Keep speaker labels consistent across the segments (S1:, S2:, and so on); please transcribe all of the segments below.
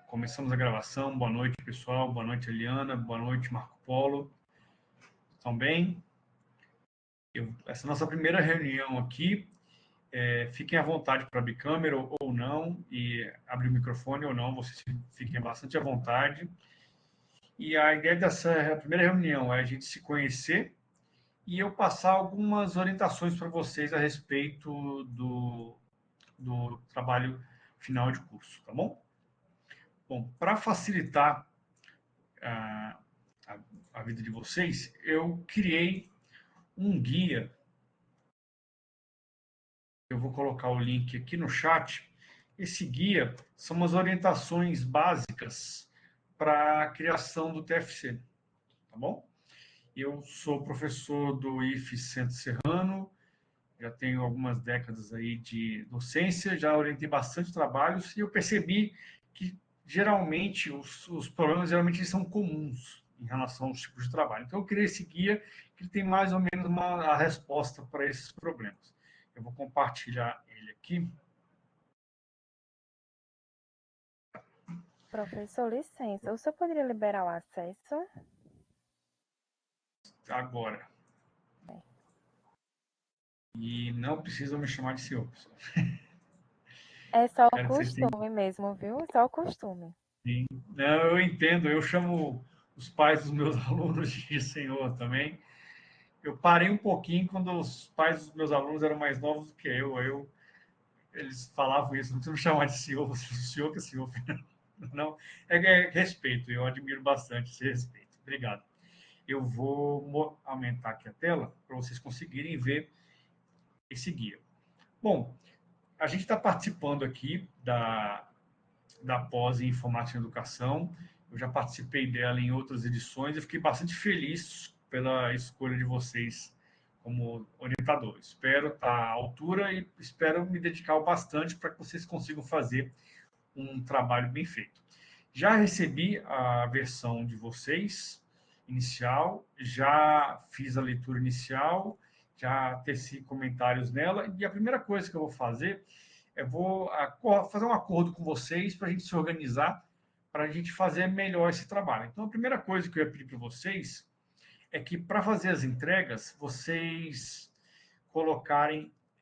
S1: Começamos a gravação. Boa noite, pessoal. Boa noite, Eliana. Boa noite, Marco Polo. Estão bem? Essa é a nossa primeira reunião aqui. Fiquem à vontade para abrir câmera ou não, e abrir o microfone ou não, vocês fiquem bastante à vontade. E a ideia dessa primeira reunião é a gente se conhecer e eu passar algumas orientações para vocês a respeito do trabalho final de curso, tá bom? Bom, para facilitar a vida de vocês, eu criei um guia. Eu vou colocar o link aqui no chat. Esse guia são umas orientações básicas para a criação do TFC, tá bom? Eu sou professor do IFES Centro Serrano, já tenho algumas décadas aí de docência, já orientei bastante trabalhos e eu percebi que geralmente os problemas geralmente são comuns em relação aos tipos de trabalho. Então eu criei esse guia que tem mais ou menos a resposta para esses problemas. Eu vou compartilhar ele aqui.
S2: Professor, licença, o senhor poderia liberar o acesso?
S1: Agora. E não precisam me chamar de senhor, pessoal.
S2: É só o costume mesmo, viu? Só o costume.
S1: Sim. Não, eu entendo. Eu chamo os pais dos meus alunos de senhor também. Eu parei um pouquinho quando os pais dos meus alunos eram mais novos do que eu. Eles falavam isso, não precisa me chamar de senhor, senhor que é senhor. Não, é respeito. Eu admiro bastante esse respeito. Obrigado. Eu vou aumentar aqui a tela para vocês conseguirem ver esse guia. Bom, a gente está participando aqui da pós em Informática e Educação. Eu já participei dela em outras edições e fiquei bastante feliz pela escolha de vocês como orientador. Espero estar à altura e espero me dedicar bastante para que vocês consigam fazer um trabalho bem feito. Já recebi a versão de vocês inicial, já fiz a leitura inicial, já teci comentários nela, e a primeira coisa que eu vou fazer vou fazer um acordo com vocês para a gente se organizar, para a gente fazer melhor esse trabalho. Então, a primeira coisa que eu ia pedir para vocês é que, para fazer as entregas, vocês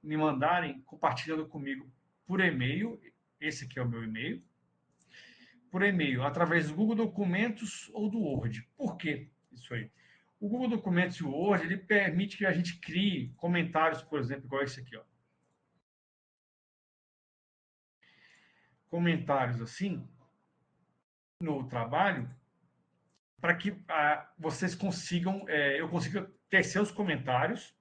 S1: me mandarem, compartilhando comigo por e-mail, esse aqui é o meu e-mail, por e-mail, através do Google Documentos ou do Word. Por quê isso aí? O Google Documentos e o Word, ele permite que a gente crie comentários, por exemplo, igual esse aqui, ó. Comentários assim no trabalho, para que vocês consigam, eu consiga ter seus comentários,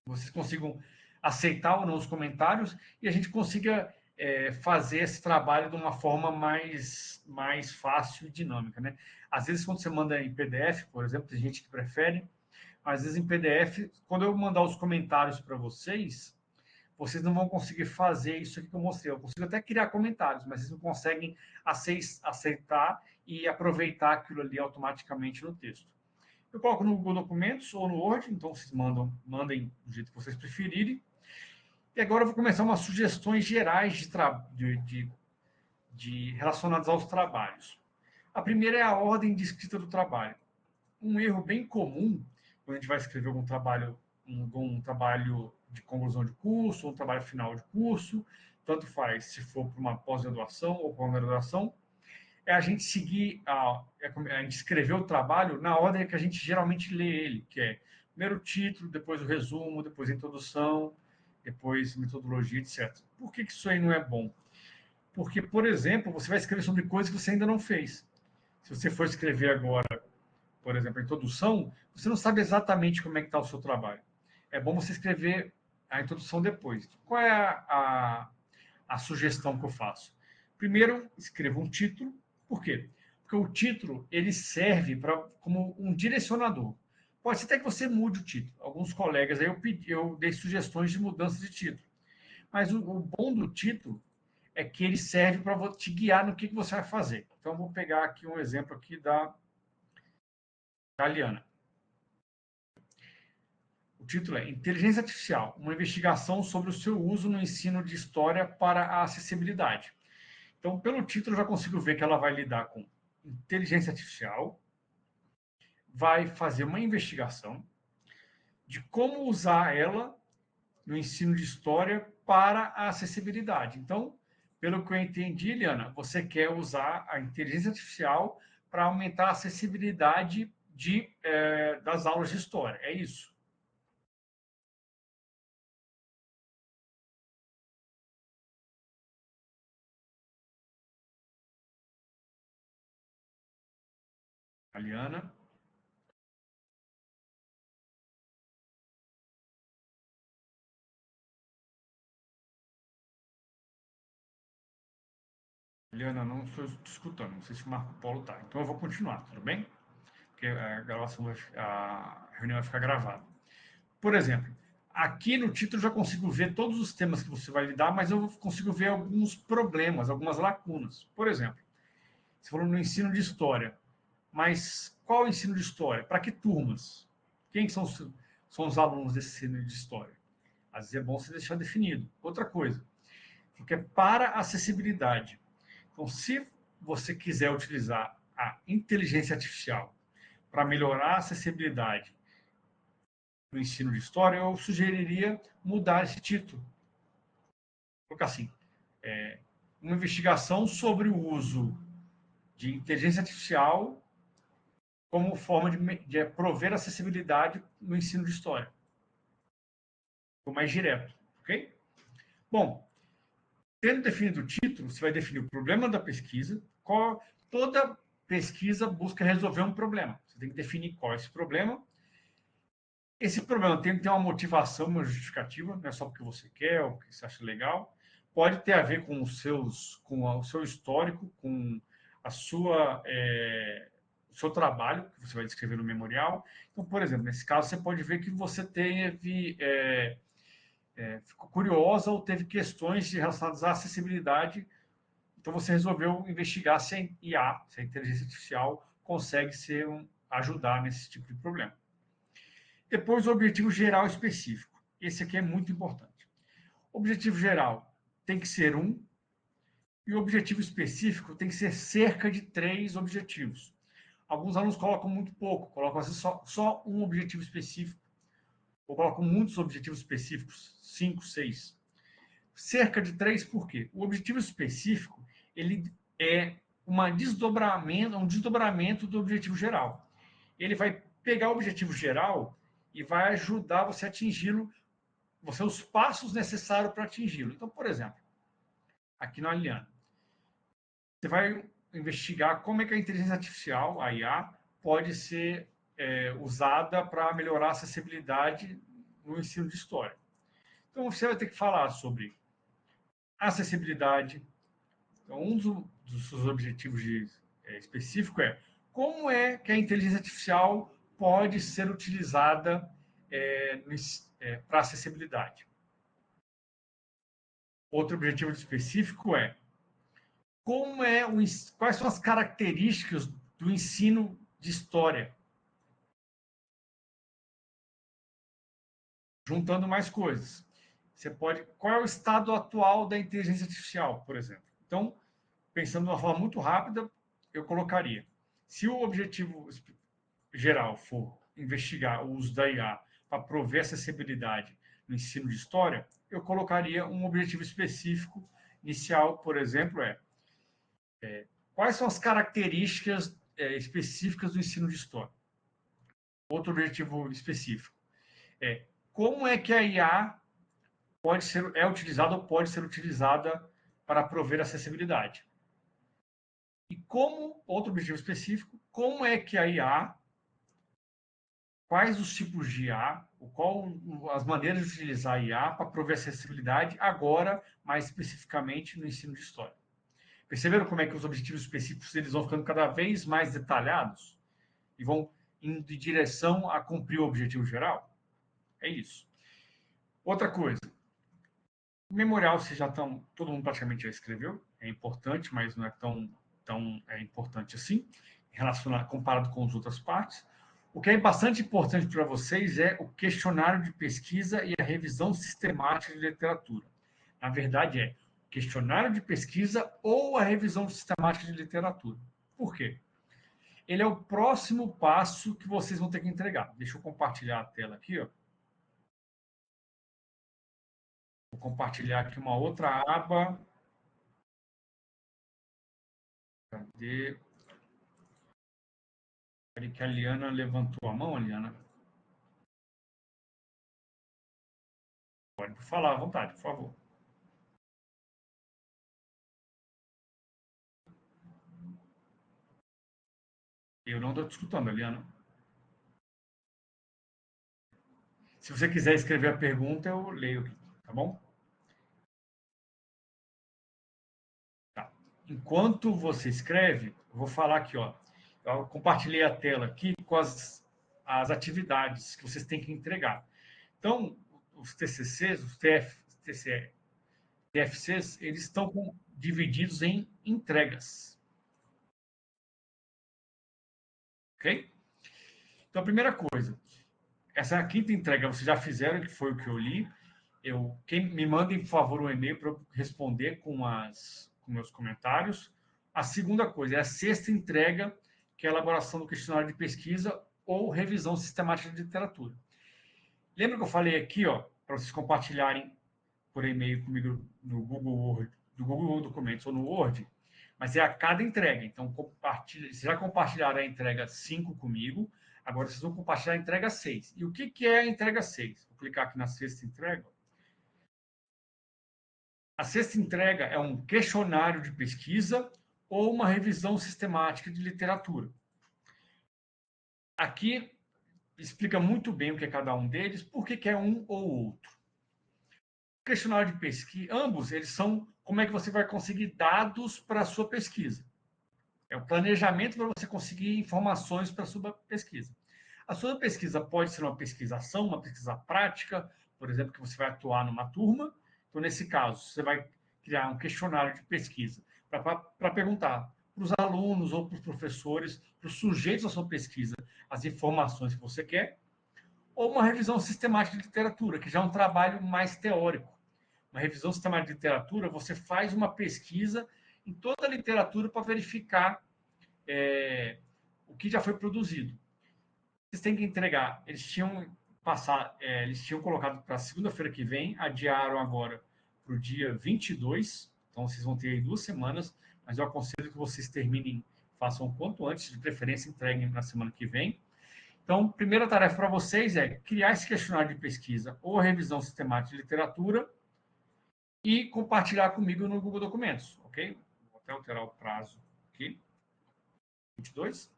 S1: vocês consigam aceitar ou não os comentários e a gente consiga fazer esse trabalho de uma forma mais fácil e dinâmica, né? Às vezes, quando você manda em PDF, por exemplo, tem gente que prefere, mas às vezes em PDF, quando eu mandar os comentários para vocês não vão conseguir fazer isso aqui que eu mostrei. Eu consigo até criar comentários, mas vocês não conseguem aceitar e aproveitar aquilo ali automaticamente no texto. Eu coloco no Google Documentos ou no Word, então vocês mandem do jeito que vocês preferirem. E agora eu vou começar umas sugestões gerais relacionadas aos trabalhos. A primeira é a ordem de escrita do trabalho. Um erro bem comum, quando a gente vai escrever algum trabalho de conclusão de curso, ou um trabalho final de curso, tanto faz se for para uma pós-graduação ou para uma graduação, é a gente seguir, a gente escrever o trabalho na ordem que a gente geralmente lê ele, que é primeiro o título, depois o resumo, depois a introdução, depois metodologia, etc. Por que isso aí não é bom? Porque, por exemplo, você vai escrever sobre coisas que você ainda não fez. Se você for escrever agora, por exemplo, a introdução, você não sabe exatamente como é que está o seu trabalho. É bom você escrever a introdução depois. Qual é a sugestão que eu faço? Primeiro, escreva um título. Por quê? Porque o título ele serve como um direcionador. Pode ser até que você mude o título. Alguns colegas aí eu dei sugestões de mudança de título. Mas o bom do título é que ele serve para te guiar no que você vai fazer. Então, eu vou pegar aqui um exemplo aqui da Liana. O título é Inteligência Artificial, uma investigação sobre o seu uso no ensino de história para a acessibilidade. Então, pelo título, eu já consigo ver que ela vai lidar com inteligência artificial, vai fazer uma investigação de como usar ela no ensino de história para a acessibilidade. Então, pelo que eu entendi, Liana, você quer usar a inteligência artificial para aumentar a acessibilidade das aulas de história. É isso? A Liana? Liana, não estou te escutando. Não sei se o Marco Polo está. Então eu vou continuar, tudo bem? Porque a reunião vai ficar gravada. Por exemplo, aqui no título eu já consigo ver todos os temas que você vai lidar, mas eu consigo ver alguns problemas, algumas lacunas. Por exemplo, você falou no ensino de história, mas qual é o ensino de história? Para que turmas? Quem são os alunos desse ensino de história? Às vezes é bom você deixar definido. Outra coisa, porque é para acessibilidade. Então, se você quiser utilizar a inteligência artificial para melhorar a acessibilidade no ensino de história, eu sugeriria mudar esse título. Colocar assim, uma investigação sobre o uso de inteligência artificial como forma de prover acessibilidade no ensino de história. Ficou mais direto, ok? Bom, tendo definido o título, você vai definir o problema da pesquisa. Toda pesquisa busca resolver um problema. Você tem que definir qual é esse problema. Esse problema tem que ter uma motivação, uma justificativa, não é só porque você quer ou porque você acha legal. Pode ter a ver com o seu histórico, com a o seu trabalho, que você vai descrever no memorial. Então, por exemplo, nesse caso, você pode ver que você ficou curiosa ou teve questões relacionadas à acessibilidade. Então, você resolveu investigar se a IA, se a inteligência artificial, consegue ajudar nesse tipo de problema. Depois, o objetivo geral específico. Esse aqui é muito importante. O objetivo geral tem que ser um, e o objetivo específico tem que ser cerca de 3 objetivos. Alguns alunos colocam muito pouco, colocam às vezes só um objetivo específico, ou colocam muitos objetivos específicos, 5, 6. Cerca de 3, por quê? O objetivo específico ele é um desdobramento do objetivo geral. Ele vai pegar o objetivo geral e vai ajudar você a atingi-lo, os passos necessários para atingi-lo. Então, por exemplo, aqui na Aliana, você vai investigar como é que a inteligência artificial, a IA, pode ser usada para melhorar a acessibilidade no ensino de história. Então, você vai ter que falar sobre acessibilidade. Então, um dos seus objetivos específico é como é que a inteligência artificial pode ser utilizada para acessibilidade. Outro objetivo específico é quais são as características do ensino de história. Juntando mais coisas. Qual é o estado atual da inteligência artificial, por exemplo? Então, pensando de uma forma muito rápida, eu colocaria: se o objetivo geral for investigar o uso da IA para prover acessibilidade no ensino de história, eu colocaria um objetivo específico inicial, por exemplo, quais são as características específicas do ensino de história? Outro objetivo específico é como é que a IA é utilizada ou pode ser utilizada para prover acessibilidade. E outro objetivo específico, como é que a IA, quais os tipos de IA, qual as maneiras de utilizar a IA para prover acessibilidade agora, mais especificamente no ensino de história. Perceberam como é que os objetivos específicos eles vão ficando cada vez mais detalhados e vão indo em direção a cumprir o objetivo geral? É isso. Outra coisa, o memorial todo mundo praticamente já escreveu, é importante, mas não é tão importante assim, comparado com as outras partes. O que é bastante importante para vocês é o questionário de pesquisa e a revisão sistemática de literatura. Na verdade, o questionário de pesquisa ou a revisão sistemática de literatura. Por quê? Ele é o próximo passo que vocês vão ter que entregar. Deixa eu compartilhar a tela aqui, ó. Vou compartilhar aqui uma outra aba. Cadê? Peraí que a Liana levantou a mão, Liana. Pode falar à vontade, por favor. Eu não estou te escutando, Liana. Se você quiser escrever a pergunta, eu leio aqui, tá bom? Tá. Enquanto você escreve, eu vou falar aqui, ó. Eu compartilhei a tela aqui com as atividades que vocês têm que entregar. Então, os TCCs, os TFCs, eles estão divididos em entregas. Ok? Então, a primeira coisa, essa quinta entrega vocês já fizeram, que foi o que eu li. Quem me mandem, por favor, um e-mail para eu responder com meus comentários. A segunda coisa é a sexta entrega, que é a elaboração do questionário de pesquisa ou revisão sistemática de literatura. Lembra que eu falei aqui, ó, para vocês compartilharem por e-mail comigo no Google Documentos ou no Word, mas é a cada entrega. Então, vocês já compartilharam a entrega 5 comigo, agora vocês vão compartilhar a entrega 6. E o que é a entrega 6? Vou clicar aqui na sexta entrega. A sexta entrega é um questionário de pesquisa ou uma revisão sistemática de literatura. Aqui explica muito bem o que é cada um deles, por que é um ou outro. O questionário de pesquisa, ambos, eles são como é que você vai conseguir dados para a sua pesquisa. É o planejamento para você conseguir informações para a sua pesquisa. A sua pesquisa pode ser uma pesquisação, uma pesquisa prática, por exemplo, que você vai atuar numa turma. Então, nesse caso, você vai criar um questionário de pesquisa para perguntar para os alunos ou para os professores, para os sujeitos da sua pesquisa, as informações que você quer, ou uma revisão sistemática de literatura, que já é um trabalho mais teórico. Uma revisão sistemática de literatura, você faz uma pesquisa em toda a literatura para verificar o que já foi produzido. Vocês têm que entregar. Eles tinham colocado para segunda-feira que vem, adiaram agora para o dia 22, então vocês vão ter aí 2 semanas, mas eu aconselho que vocês terminem, façam o quanto antes, de preferência entreguem na semana que vem. Então, primeira tarefa para vocês é criar esse questionário de pesquisa ou revisão sistemática de literatura e compartilhar comigo no Google Documentos, ok? Vou até alterar o prazo aqui. 22.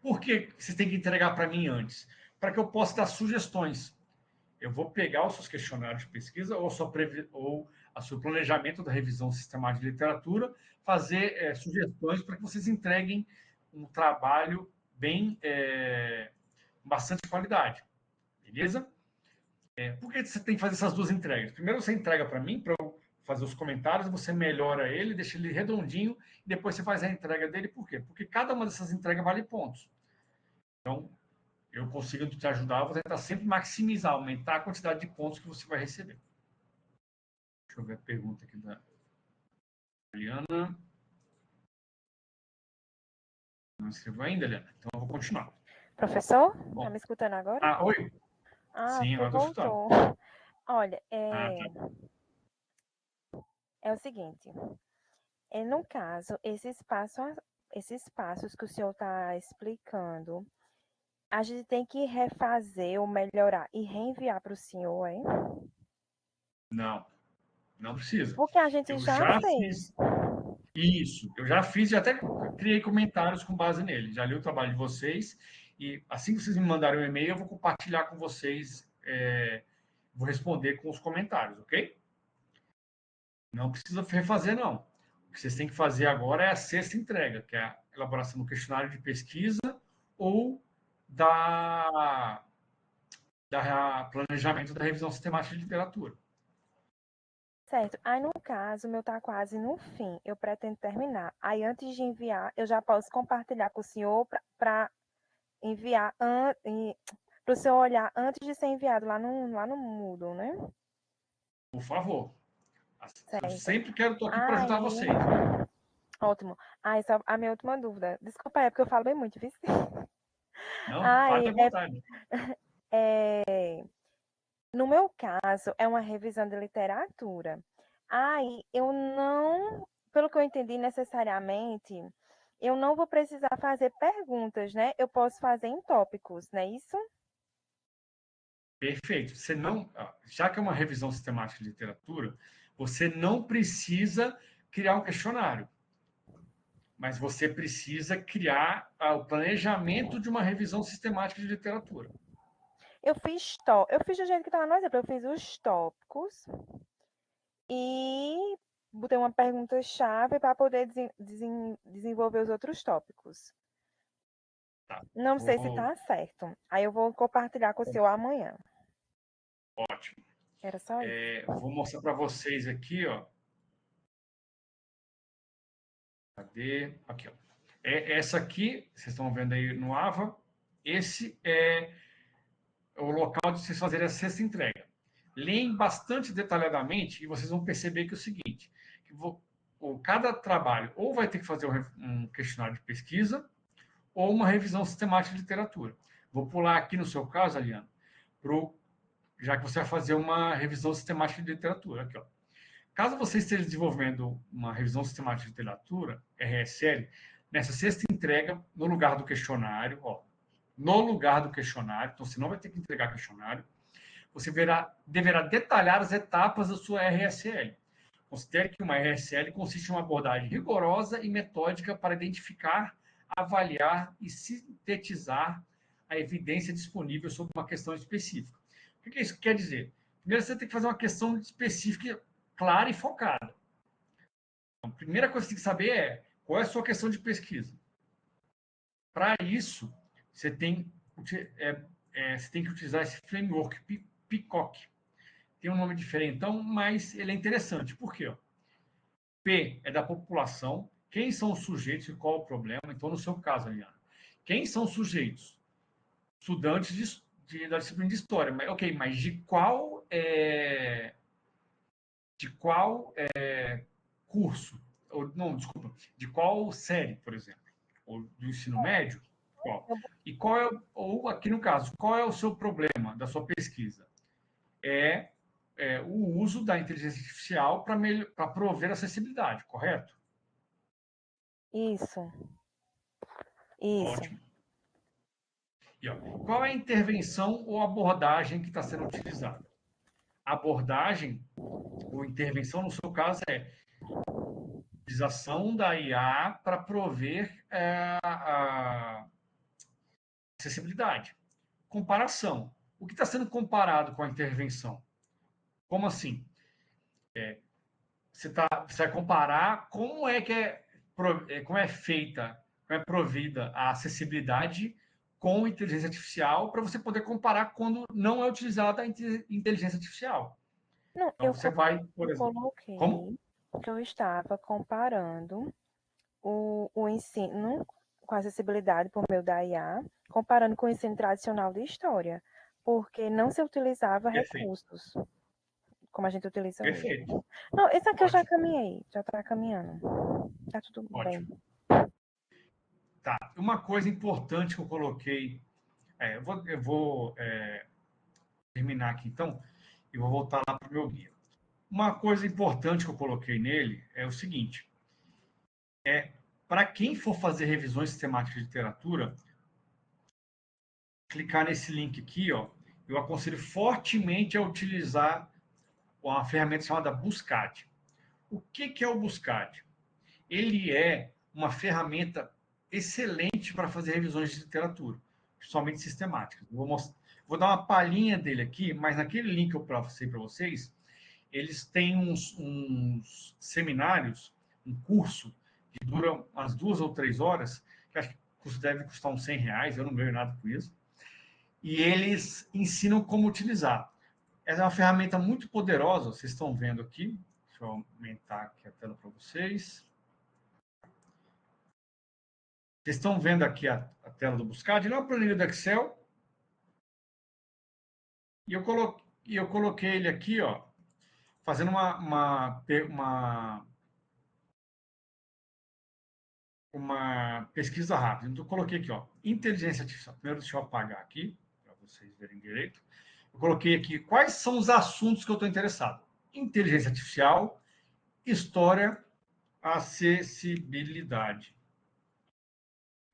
S1: Por que vocês têm que entregar para mim antes? Para que eu possa dar sugestões. Eu vou pegar os seus questionários de pesquisa ou o seu planejamento da revisão sistemática de literatura, fazer sugestões para que vocês entreguem um trabalho com bastante qualidade. Beleza? Por que você tem que fazer essas 2 entregas? Primeiro você entrega para mim, para eu fazer os comentários, você melhora ele, deixa ele redondinho, e depois você faz a entrega dele. Por quê? Porque cada uma dessas entregas vale pontos. Então, eu consigo te ajudar, eu vou tentar sempre maximizar, aumentar a quantidade de pontos que você vai receber. Deixa eu ver a pergunta aqui da Eliana. Não escreveu ainda, Eliana? Então eu vou continuar.
S2: Professor, tá me escutando agora?
S1: Oi. Sim, agora estou escutando.
S2: Olha, é o seguinte. No caso, esses passos que o senhor está explicando, a gente tem que refazer ou melhorar e reenviar para o senhor, hein?
S1: Não precisa.
S2: Porque a gente já fez.
S1: Fiz. Isso, eu já fiz e até criei comentários com base nele. Já li o trabalho de vocês e assim que vocês me mandarem um e-mail, eu vou compartilhar com vocês, vou responder com os comentários, ok? Não precisa refazer, não. O que vocês têm que fazer agora é a sexta entrega, que é a elaboração do questionário de pesquisa ou da planejamento da revisão sistemática de literatura.
S2: Certo. Aí, no caso, o meu tá quase no fim. Eu pretendo terminar. Aí, antes de enviar, eu já posso compartilhar com o senhor para enviar, para o senhor olhar antes de ser enviado lá no Moodle, né?
S1: Por favor. Eu
S2: Certo.
S1: sempre estou aqui para ajudar vocês.
S2: Ótimo. Só a minha última dúvida. Desculpa, é porque eu falo bem muito, viu?
S1: Não, fale à vontade.
S2: No meu caso, é uma revisão de literatura. Aí, eu não, pelo que eu entendi necessariamente, eu não vou precisar fazer perguntas, né? Eu posso fazer em tópicos, não é isso?
S1: Perfeito. Você não, já que é uma revisão sistemática de literatura, você não precisa criar um questionário, mas você precisa criar o planejamento de uma revisão sistemática de literatura.
S2: Eu fiz do jeito que estava no exemplo, eu fiz os tópicos e botei uma pergunta-chave para poder desenvolver os outros tópicos.
S1: Tá.
S2: Não sei se está certo. Aí eu vou compartilhar com o senhor amanhã.
S1: Ótimo.
S2: Era só isso.
S1: Vou mostrar para vocês aqui, ó. Cadê? Aqui, ó. Essa aqui, vocês estão vendo aí no AVA, esse é o local de vocês fazerem a sexta entrega. Leem bastante detalhadamente e vocês vão perceber que é o seguinte, que cada trabalho ou vai ter que fazer um questionário de pesquisa ou uma revisão sistemática de literatura. Vou pular aqui no seu caso, Aliana, já que você vai fazer uma revisão sistemática de literatura. Aqui, ó. Caso você esteja desenvolvendo uma revisão sistemática de literatura, RSL, nessa sexta entrega, no lugar do questionário, ó, no lugar do questionário, então você não vai ter que entregar questionário, você deverá detalhar as etapas da sua RSL. Considere que uma RSL consiste em uma abordagem rigorosa e metódica para identificar, avaliar e sintetizar a evidência disponível sobre uma questão específica. O que isso quer dizer? Primeiro, você tem que fazer uma questão específica, clara e focada. Então, a primeira coisa que você tem que saber é qual é a sua questão de pesquisa. Para isso, você tem que utilizar esse framework PICOC. Tem um nome diferentão, mas ele é interessante. Por quê? P é da população, quem são os sujeitos e qual o problema. Então, no seu caso, Aliana, quem são os sujeitos? Estudantes da disciplina de História. Mas, ok, mas de qual curso? Ou, não, desculpa, de qual série, por exemplo? Ou do ensino médio? Qual? E ou aqui no caso, qual é o seu problema da sua pesquisa? O uso da inteligência artificial para prover acessibilidade, correto?
S2: Isso.
S1: Ótimo. E, ó, qual é a intervenção ou abordagem que está sendo utilizada? Abordagem ou intervenção, no seu caso, é utilização da IA para prover a acessibilidade. Comparação. O que está sendo comparado com a intervenção? Como assim? Você vai comparar como é feita, como é provida a acessibilidade com inteligência artificial para você poder comparar quando não é utilizada a inteligência artificial.
S2: Não,
S1: Então, você vai, por exemplo...
S2: coloquei
S1: Como?
S2: que eu estava comparando o ensino com acessibilidade por meio da IA, comparando com o ensino tradicional de história, porque não se utilizava recursos como a gente utiliza hoje.
S1: Perfeito.
S2: Não, isso aqui eu já caminhei, já está caminhando. Tá tudo bem.
S1: Tá. Uma coisa importante que eu coloquei, eu vou terminar aqui então, e vou voltar lá para o meu guia. Uma coisa importante que eu coloquei nele é o seguinte: para quem for fazer revisões sistemáticas de literatura, clicar nesse link aqui, ó, eu aconselho fortemente a utilizar uma ferramenta chamada Buscad. O que é o Buscad? Ele é uma ferramenta excelente para fazer revisões de literatura, principalmente sistemáticas. Vou dar uma palhinha dele aqui, mas naquele link que eu passei para vocês, eles têm uns seminários, um curso que dura umas 2 ou 3 horas, que acho que deve custar uns R$100, eu não ganho nada com isso, e eles ensinam como utilizar. Essa é uma ferramenta muito poderosa, vocês estão vendo aqui. Deixa eu aumentar aqui a tela para vocês. Vocês estão vendo aqui a tela do Buscad, ele é uma planilha do Excel. E eu coloquei ele aqui, ó, fazendo uma pesquisa rápida. Então, eu coloquei aqui, ó, inteligência artificial. Primeiro, deixa eu apagar aqui, para vocês verem direito. Eu coloquei aqui quais são os assuntos que eu estou interessado. Inteligência artificial, história, acessibilidade.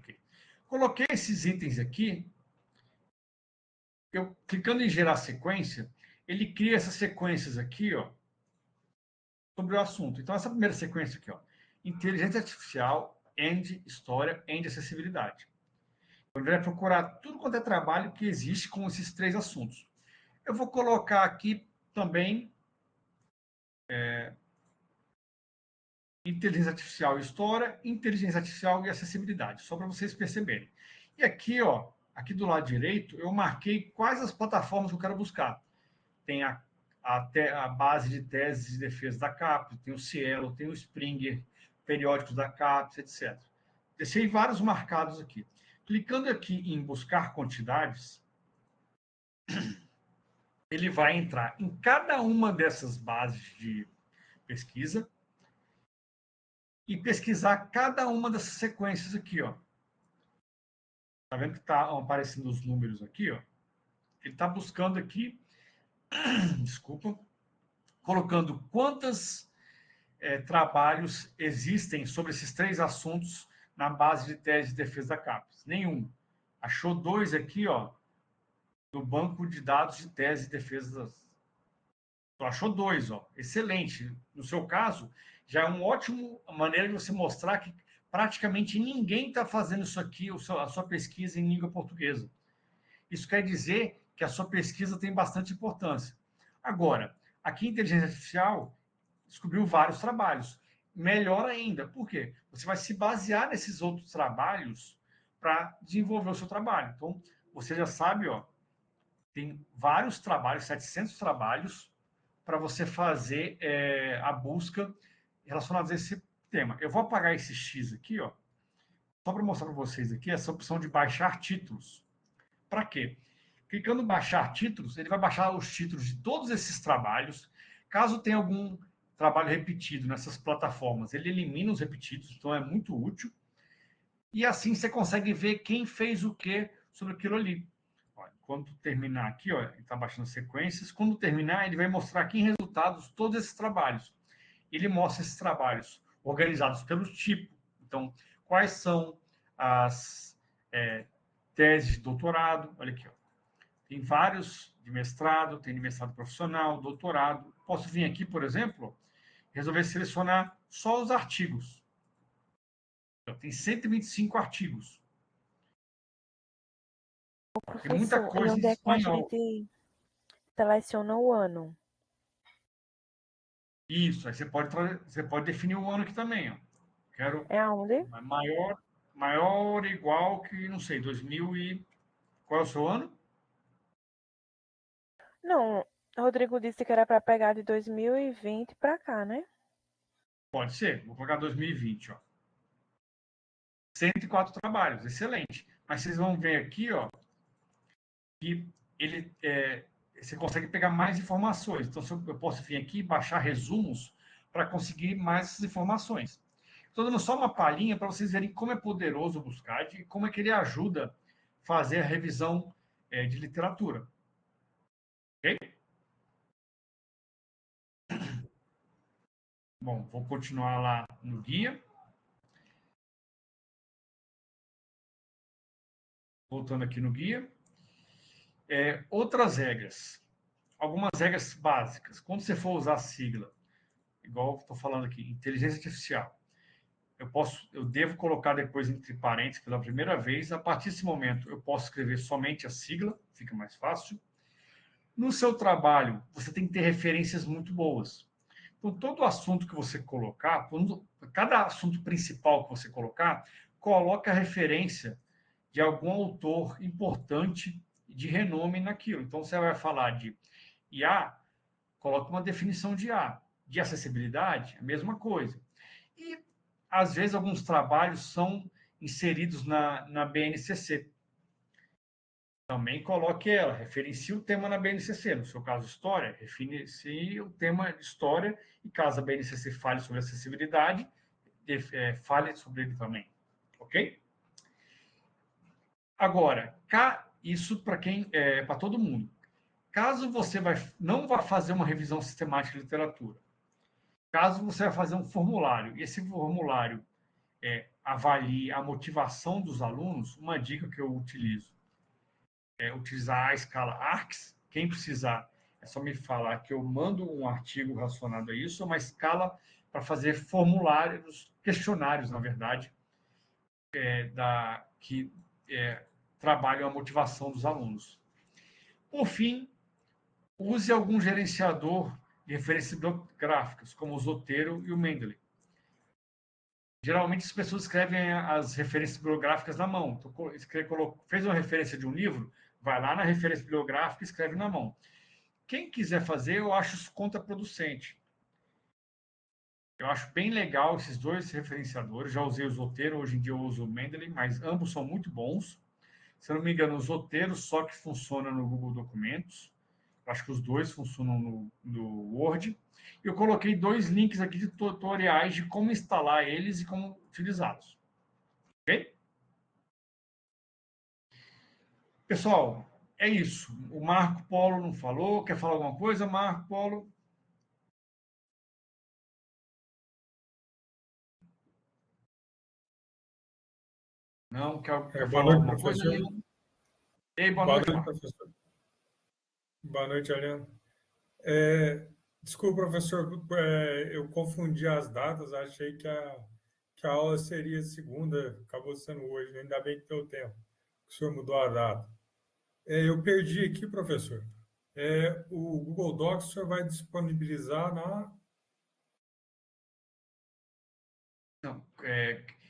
S1: Okay. Coloquei esses itens aqui. Eu, clicando em gerar sequência, ele cria essas sequências aqui, ó, sobre o assunto. Então, essa primeira sequência aqui, ó, inteligência artificial, história, acessibilidade. Então, ele vai procurar tudo quanto é trabalho que existe com esses três assuntos. Eu vou colocar aqui também inteligência artificial e história, inteligência artificial e acessibilidade, só para vocês perceberem. E aqui, ó, aqui do lado direito, eu marquei quais as plataformas que eu quero buscar. Tem a base de teses de defesa da CAPES, tem o Cielo, tem o Springer, periódicos da CAPES, etc. Deixei vários marcados aqui. Clicando aqui em buscar quantidades, ele vai entrar em cada uma dessas bases de pesquisa e pesquisar cada uma dessas sequências aqui, ó. Tá vendo que tá aparecendo os números aqui, ó? Ele está buscando aqui, desculpa, colocando quantos trabalhos existem sobre esses três assuntos na base de tese de defesa da CAPES. Nenhum. Achou 2 aqui, ó, no banco de dados de tese de defesa das... Achou 2, ó. Excelente. No seu caso, já é uma ótima maneira de você mostrar que praticamente ninguém está fazendo isso aqui, a sua pesquisa em língua portuguesa. Isso quer dizer que a sua pesquisa tem bastante importância. Agora, aqui em inteligência artificial descobriu vários trabalhos. Melhor ainda, por quê? Você vai se basear nesses outros trabalhos para desenvolver o seu trabalho. Então, você já sabe, ó, tem vários trabalhos, 700 trabalhos, para você fazer a busca relacionada a esse tema. Eu vou apagar esse X aqui, ó, só para mostrar para vocês aqui essa opção de baixar títulos. Para quê? Clicando em baixar títulos, ele vai baixar os títulos de todos esses trabalhos. Caso tenha algum trabalho repetido nessas plataformas, ele elimina os repetidos, então é muito útil. E assim você consegue ver quem fez o que sobre aquilo ali. Olha, quando terminar aqui, ó, ele está baixando sequências. Quando terminar, ele vai mostrar aqui em resultados todos esses trabalhos. Ele mostra esses trabalhos organizados pelo tipo. Então, quais são as teses de doutorado? Olha aqui, ó. Tem vários de mestrado, tem de mestrado profissional, doutorado. Posso vir aqui, por exemplo, resolver selecionar só os artigos. Tem 125 artigos. Tem muita
S2: Professor, e
S1: coisa em
S2: onde é que a
S1: espanhol.
S2: gente seleciona o ano?
S1: Isso, aí você pode definir o ano aqui também. Ó. Quero
S2: É aonde?
S1: maior ou igual que, não sei, 2000 e... Qual é o seu ano?
S2: Não, Rodrigo disse que era para pegar de 2020 para cá, né?
S1: Pode ser, vou colocar 2020, ó. 104 trabalhos, excelente. Mas vocês vão ver aqui, ó, que ele você consegue pegar mais informações. Então, eu posso vir aqui e baixar resumos para conseguir mais essas informações. Estou dando só uma palhinha para vocês verem como é poderoso o Buscad e como é que ele ajuda a fazer a revisão de literatura. Ok? Bom, vou continuar lá no guia. Voltando aqui no guia. Outras regras. Algumas regras básicas. Quando você for usar a sigla, igual estou falando aqui, inteligência artificial, eu devo colocar depois entre parênteses pela primeira vez. A partir desse momento, eu posso escrever somente a sigla, fica mais fácil. No seu trabalho, você tem que ter referências muito boas. Então, todo assunto que você colocar, cada assunto principal que você colocar, coloca a referência de algum autor importante de renome naquilo. Então, você vai falar de IA, coloca uma definição de IA. De acessibilidade, a mesma coisa. E, às vezes, alguns trabalhos são inseridos na BNCC. também coloque ela, referencie o tema na BNCC, no seu caso, história, referencie o tema de história, e caso a BNCC fale sobre acessibilidade, fale sobre ele também, ok? Agora, isso para para todo mundo. Caso você não vá fazer uma revisão sistemática de literatura, caso você vá fazer um formulário, e esse formulário avalie a motivação dos alunos, uma dica que eu utilizo é utilizar a escala ARCS. Quem precisar, é só me falar que eu mando um artigo relacionado a isso, uma escala para fazer formulários, questionários, na verdade, que trabalham a motivação dos alunos. Por fim, use algum gerenciador de referências bibliográficas, como o Zotero e o Mendeley. Geralmente as pessoas escrevem as referências bibliográficas na mão. Então, fez uma referência de um livro, vai lá na referência bibliográfica e escreve na mão. Quem quiser fazer, eu acho isso contraproducente. Eu acho bem legal esses dois referenciadores. Já usei o Zotero, hoje em dia eu uso o Mendeley, mas ambos são muito bons. Se eu não me engano, o Zotero só que funciona no Google Documentos. Acho que os dois funcionam no Word. Eu coloquei 2 links aqui de tutoriais de como instalar eles e como utilizá-los. Ok? Pessoal, é isso. O Marco Polo não falou. Quer falar alguma coisa, Marco Polo? Não? Quer
S3: Boa
S1: falar
S3: noite,
S1: alguma coisa,
S3: professor.
S1: Leandro? Ei, boa
S3: Boa
S1: noite,
S3: noite,
S1: Marco.
S3: professor. Boa noite, Aliano. Desculpa, professor, eu confundi as datas, achei que a aula seria segunda, acabou sendo hoje, né? Ainda bem que deu tempo, que o senhor mudou a data. Eu perdi aqui, professor. O Google Docs o senhor vai disponibilizar na...
S1: Não,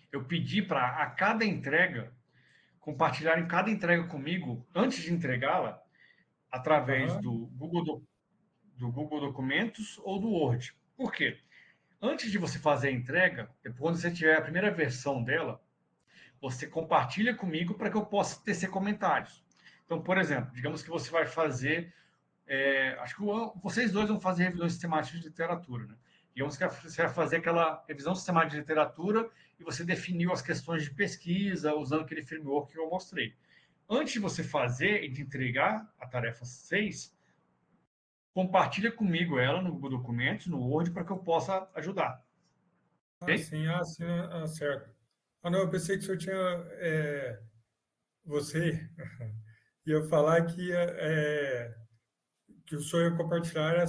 S1: eu pedi para a cada entrega compartilharem cada entrega comigo antes de entregá-la através
S3: Aham,
S1: do Google Documentos ou do Word. Por quê? Antes de você fazer a entrega, depois quando você tiver a primeira versão dela, você compartilha comigo para que eu possa tecer comentários. Então, por exemplo, digamos que você vai fazer, acho que vocês dois vão fazer revisões sistemáticas de literatura, né? Digamos que você vai fazer aquela revisão sistemática de literatura e você definiu as questões de pesquisa usando aquele framework que eu mostrei. Antes de você fazer e de entregar a tarefa 6, compartilha comigo ela no Google Documentos, no Word, para que eu possa ajudar. Ok?
S3: sim, certo. Ah, não, eu pensei que o senhor tinha... você ia falar que o senhor ia compartilhar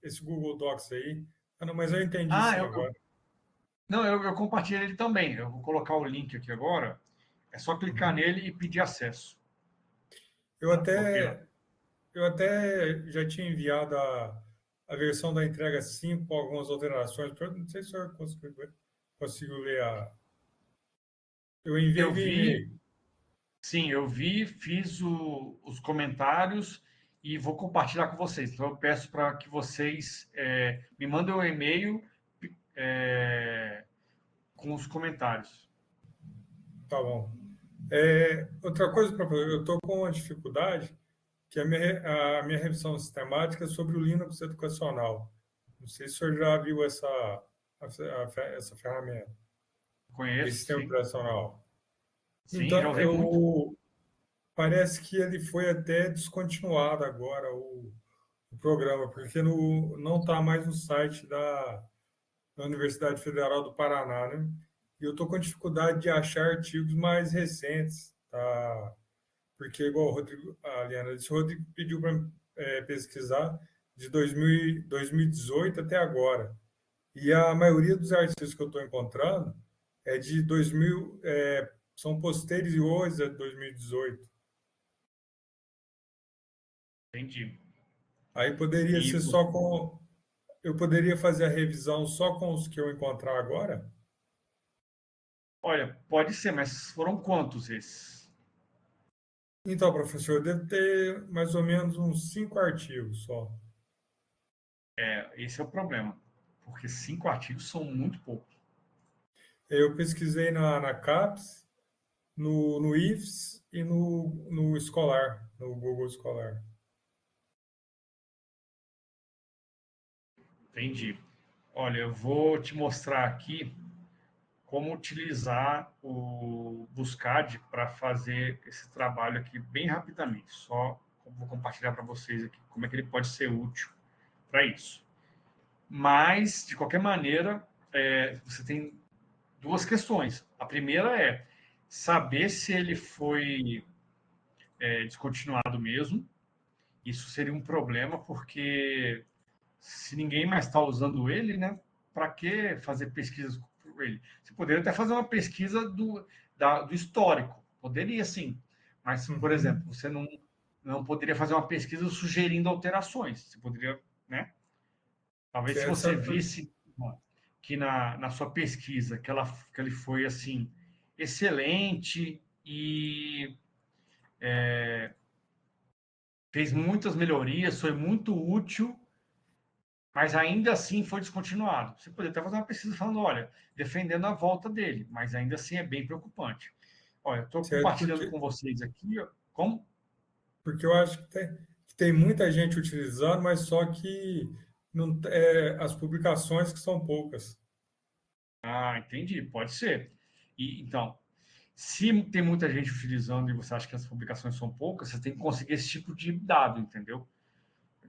S3: esse Google Docs aí. Ah, não, mas eu entendi
S1: Ah,
S3: sim agora.
S1: não, eu compartilhei ele também. Eu vou colocar o link aqui agora. É só clicar
S3: Uhum.
S1: nele e pedir acesso.
S3: Eu
S1: Tá? Coloquei lá.
S3: até, eu até já tinha enviado a versão da entrega 5 com algumas alterações. Não sei se o senhor conseguiu ler a. Eu enviei
S1: Eu
S3: via
S1: vi,
S3: e-mail.
S1: sim, eu vi, fiz os comentários e vou compartilhar com vocês. Então, eu peço para que vocês me mandem um e-mail é, com os comentários.
S3: Tá bom. Outra coisa, professor, eu estou com uma dificuldade, que a minha revisão sistemática é sobre o Linux educacional. Não sei se o senhor já viu essa ferramenta, esse
S1: Conheço,
S3: sistema
S1: sim.
S3: operacional.
S1: Sim, já
S3: Então,
S1: usei muito.
S3: parece que ele foi até descontinuado agora, o programa, porque não está mais no site da Universidade Federal do Paraná, né? E eu estou com dificuldade de achar artigos mais recentes, tá? Porque, igual o Rodrigo, a Liana disse, o Rodrigo pediu para pesquisar de 2018 até agora. E a maioria dos artigos que eu estou encontrando é de 2000, são posteriores a 2018.
S1: Entendi.
S3: Aí poderia
S1: E,
S3: ser só com. Eu poderia fazer a revisão só com os que eu encontrar agora?
S1: olha, pode ser, mas foram quantos esses?
S3: Então, professor, eu devo ter mais ou menos uns 5 artigos só.
S1: Esse é o problema, porque 5 artigos são muito poucos.
S3: Eu pesquisei na CAPES, no IFES e no Escolar, no Google Escolar.
S1: Entendi. Olha, eu vou te mostrar aqui como utilizar o Buscad para fazer esse trabalho aqui bem rapidamente. Só vou compartilhar para vocês aqui como é que ele pode ser útil para isso. Mas, de qualquer maneira, você tem duas questões. A primeira é saber se ele foi descontinuado mesmo. Isso seria um problema, porque se ninguém mais está usando ele, né? Para que fazer pesquisas por ele? Você poderia até fazer uma pesquisa do histórico, poderia sim, mas, por exemplo, você não poderia fazer uma pesquisa sugerindo alterações. Você poderia, né? Talvez se você visse que na sua pesquisa que ele foi assim excelente e fez muitas melhorias, foi muito útil, mas ainda assim foi descontinuado. Você poderia até fazer uma pesquisa falando, olha, defendendo a volta dele, mas ainda assim é bem preocupante. Olha, eu estou compartilhando com vocês aqui, ó, como?
S3: Porque eu acho que tem muita gente utilizando, mas só que não, as publicações que são poucas.
S1: Ah, entendi, pode ser. E então, se tem muita gente utilizando e você acha que as publicações são poucas, você tem que conseguir esse tipo de dado, entendeu?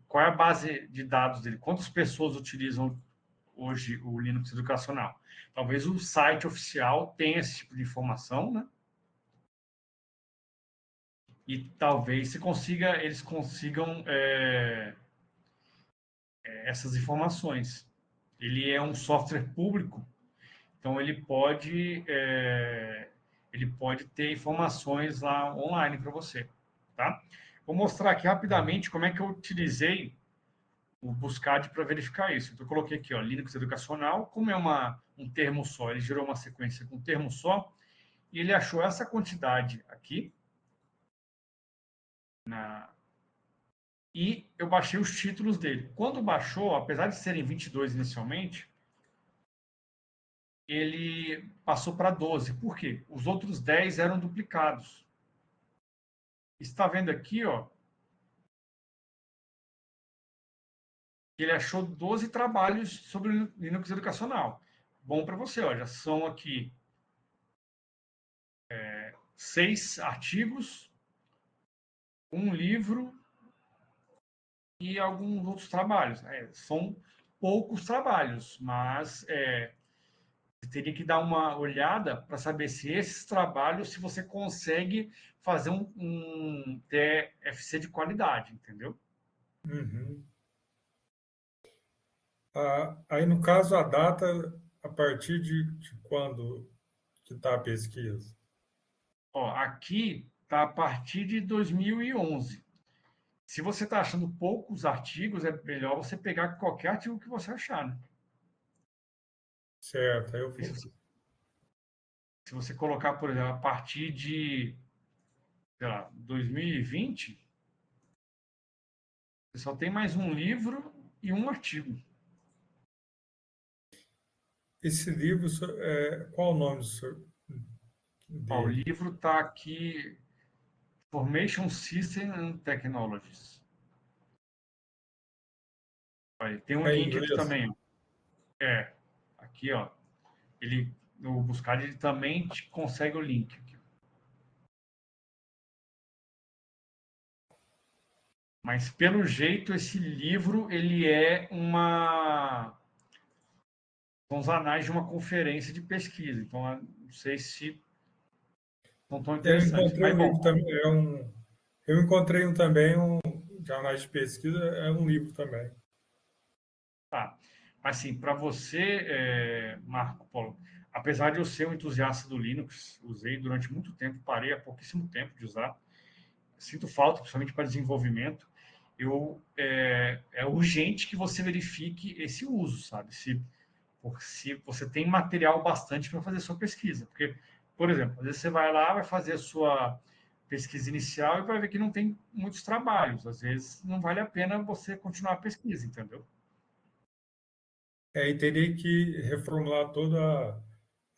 S1: Qual é a base de dados dele? Quantas pessoas utilizam hoje o Linux educacional? Talvez o site oficial tenha esse tipo de informação, né? E talvez eles consigam essas informações. Ele é um software público, então ele pode ter informações lá online para você, tá? Vou mostrar aqui rapidamente como é que eu utilizei o Buscad para verificar isso. Então, eu coloquei aqui, ó, Linux educacional, como é um termo só, ele gerou uma sequência com um termo só, e ele achou essa quantidade aqui, e eu baixei os títulos dele. Quando baixou, apesar de serem 22 inicialmente, ele passou para 12. Por quê? Os outros 10 eram duplicados. Está vendo aqui, ó, ele achou 12 trabalhos sobre Linux educacional. Bom para você, ó, já são aqui 6 artigos, um livro e alguns outros trabalhos. São poucos trabalhos, mas você teria que dar uma olhada para saber se esses trabalhos, se você consegue fazer um TFC de qualidade, entendeu?
S3: Uhum. Aí, no caso, a data, a partir de quando que está a pesquisa?
S1: Ó, aqui está a partir de 2011. Se você está achando poucos artigos, é melhor você pegar qualquer artigo que você achar, né?
S3: Certo, aí eu
S1: Se
S3: vou.
S1: você, se você colocar, por exemplo, a partir de, sei lá, 2020, você só tem mais um livro e um artigo.
S3: Esse livro, qual o nome
S1: Ó, o
S3: dele?
S1: livro está aqui, Information System and Technologies. Olha, tem um
S3: É em
S1: link aqui
S3: inglês?
S1: também. Ó. Aqui, ó. Ele, no Buscar, ele também te consegue o link. Aqui. Mas, pelo jeito, esse livro, ele é são os anais de uma conferência de pesquisa. Então, eu não sei se não tão
S3: Eu
S1: interessantes.
S3: encontrei
S1: Mas,
S3: um livro
S1: bom,
S3: também, eu encontrei também, de análise de pesquisa, é um livro também.
S1: tá. Mas, assim, para você, Marco Polo, apesar de eu ser um entusiasta do Linux, usei durante muito tempo, parei há pouquíssimo tempo de usar, sinto falta, principalmente para desenvolvimento, é urgente que você verifique esse uso, sabe? Se você tem material bastante para fazer sua pesquisa. Porque, por exemplo, às vezes você vai lá, vai fazer a sua pesquisa inicial e vai ver que não tem muitos trabalhos. Às vezes não vale a pena você continuar a pesquisa, entendeu?
S3: E teria que reformular toda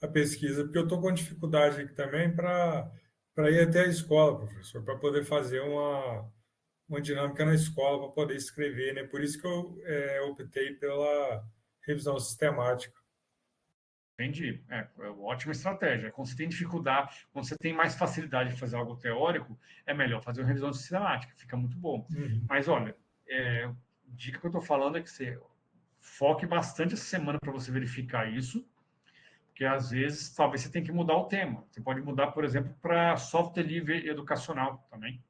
S3: a pesquisa, porque eu estou com dificuldade aqui também para para ir até a escola, professor, para poder fazer uma dinâmica na escola, para poder escrever, né? Por isso que eu optei pela revisão sistemática.
S1: Entendi. É uma ótima estratégia. Quando você tem dificuldade, quando você tem mais facilidade de fazer algo teórico, é melhor fazer uma revisão sistemática, fica muito bom.
S3: Uhum.
S1: Mas olha, dica que eu estou falando é que você foque bastante essa semana para você verificar isso, porque às vezes talvez você tenha que mudar o tema. Você pode mudar, por exemplo, para software livre educacional também.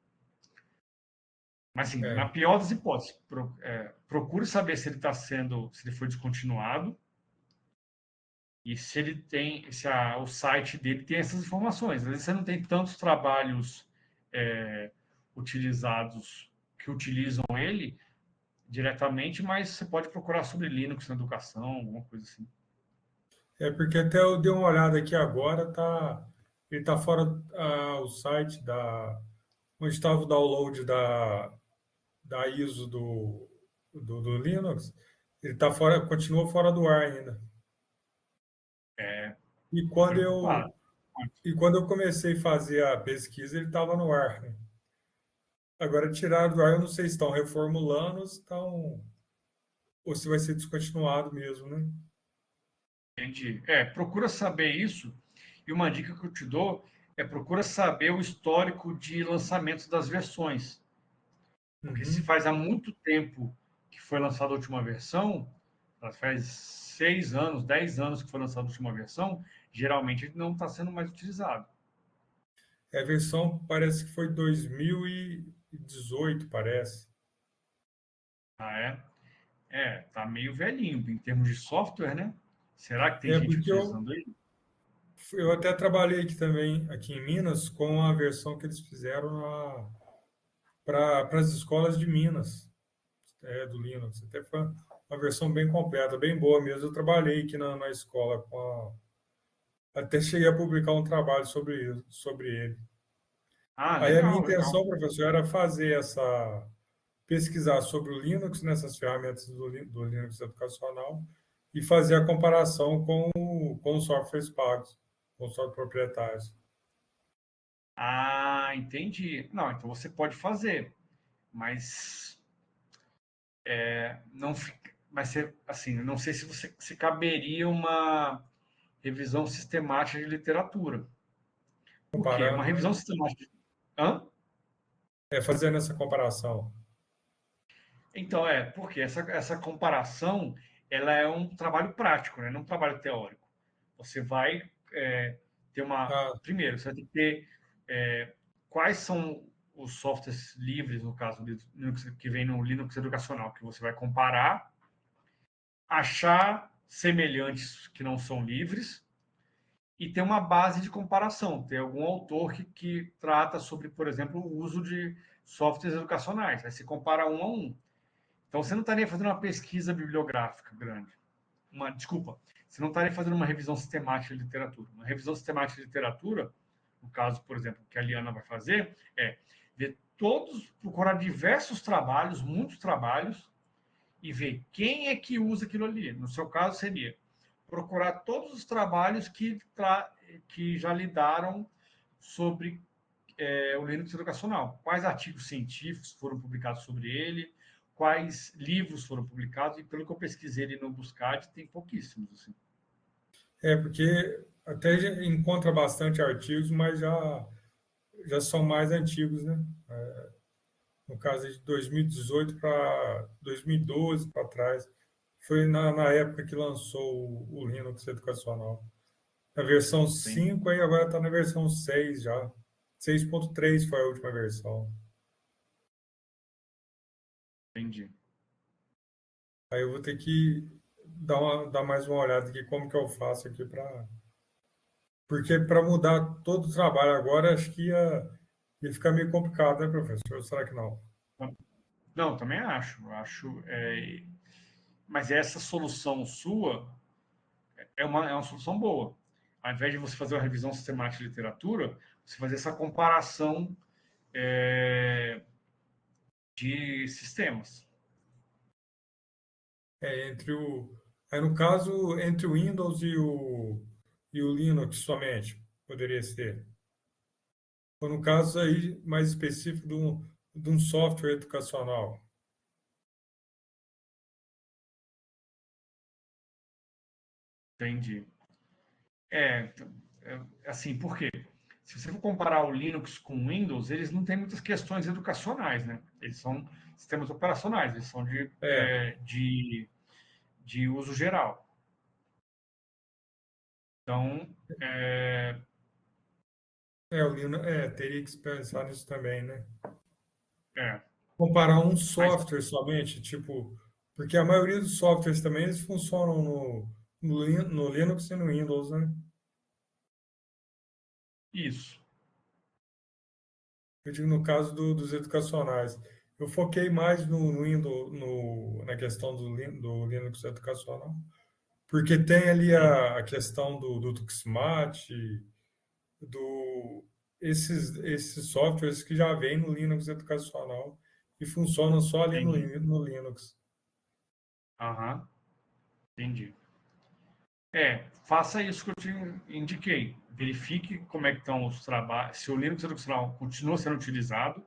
S1: Mas assim, na
S3: É,
S1: pior das hipóteses, procure saber se ele está sendo, se ele foi descontinuado e se ele tem, se o site dele tem essas informações. Às vezes você não tem tantos trabalhos utilizados que utilizam ele diretamente, mas você pode procurar sobre Linux na educação, alguma coisa assim.
S3: porque até eu dei uma olhada aqui agora, ele está fora o site onde estava o download da ISO do Linux, ele tá fora, continua fora do ar ainda.
S1: É
S3: E quando
S1: preocupado.
S3: eu, e quando eu comecei a fazer a pesquisa, ele estava no ar, né? Agora, tiraram do ar, eu não sei se estão reformulando ou se vai ser descontinuado mesmo, né?
S1: Entendi. Procura saber isso. E uma dica que eu te dou é procura saber o histórico de lançamento das versões. Porque se
S3: Uhum.
S1: faz há muito tempo que foi lançada a última versão, faz 6 anos, 10 anos que foi lançada a última versão, geralmente ele não está sendo mais utilizado.
S3: A versão parece que foi 2018, parece.
S1: Ah, é? Tá meio velhinho em termos de software, né? Será que tem gente
S3: Porque
S1: utilizando ele?
S3: eu até trabalhei aqui também, aqui em Minas, com a versão que eles fizeram para as escolas de Minas. Do Linux. Até foi uma versão bem completa, bem boa mesmo. Eu trabalhei aqui na escola até cheguei a publicar um trabalho sobre ele.
S1: Ah,
S3: Aí a minha
S1: legal, legal.
S3: intenção, professor, era pesquisar sobre o Linux nessas ferramentas do Linux educacional e fazer a comparação com os softwares pagos, com os softwares proprietários.
S1: Ah, entendi. Não, então você pode fazer, mas não fica, mas assim, eu não sei se caberia uma revisão sistemática de literatura. Por quê? Uma
S3: Comparando,
S1: revisão
S3: né?
S1: sistemática. Hã?
S3: Fazendo essa comparação.
S1: Então, porque essa comparação ela é um trabalho prático, né? Não um trabalho teórico. Você vai ter uma.
S3: Ah,
S1: Primeiro, você vai ter que ter quais são os softwares livres, no caso do Linux, que vem no Linux educacional, que você vai comparar, achar semelhantes que não são livres e ter uma base de comparação. Ter algum autor que trata sobre, por exemplo, o uso de softwares educacionais. Aí se compara um a um. Então, você não estaria fazendo uma pesquisa bibliográfica grande. Desculpa, você não estaria fazendo uma revisão sistemática de literatura. Uma revisão sistemática de literatura, no caso, por exemplo, que a Liana vai fazer, é ver todos, procurar diversos trabalhos, muitos trabalhos, e ver quem é que usa aquilo ali. No seu caso, seria procurar todos os trabalhos que já lidaram sobre o Linux educacional. Quais artigos científicos foram publicados sobre ele, quais livros foram publicados, e pelo que eu pesquisei ali no Buscad, tem pouquíssimos. Assim.
S3: porque até já encontra bastante artigos, mas já são mais antigos, né? No caso de 2018 para 2012 para trás. Foi na época que lançou o Linux educacional. A versão
S1: Sim,
S3: 5 aí agora está na versão 6 já. 6.3 foi a última versão.
S1: entendi.
S3: Aí eu vou ter que dar mais uma olhada aqui como que eu faço aqui para... Porque para mudar todo o trabalho agora, acho que ia ficar meio complicado, né, professor? Ou será que não?
S1: Não, também acho. Mas essa solução sua é uma solução boa. Ao invés de você fazer uma revisão sistemática de literatura, você fazer essa comparação é, de sistemas.
S3: Entre aí no caso, entre o Windows e o Linux somente, poderia ser. ou no caso aí mais específico de um software educacional?
S1: Entendi. É, assim, por quê? Se você for comparar o Linux com o Windows, eles não têm muitas questões educacionais, né? Eles são sistemas operacionais, eles são
S3: É,
S1: de uso geral. Então,
S3: o Linux, teria que pensar nisso também, né?
S1: é,
S3: Comparar um
S1: mas
S3: software somente, tipo, porque a maioria dos softwares também eles funcionam no Linux e no Windows, né?
S1: isso.
S3: Eu digo no caso dos educacionais. Eu foquei mais no Windows, na questão do Linux educacional, porque tem ali
S1: Sim,
S3: a questão do Tuxmat, do, esses softwares que já vêm no Linux educacional e funcionam só ali
S1: entendi.
S3: no Linux.
S1: Aham, entendi. Faça isso que eu te indiquei. Verifique como é que estão os trabalhos, se o Linux educacional continua sendo utilizado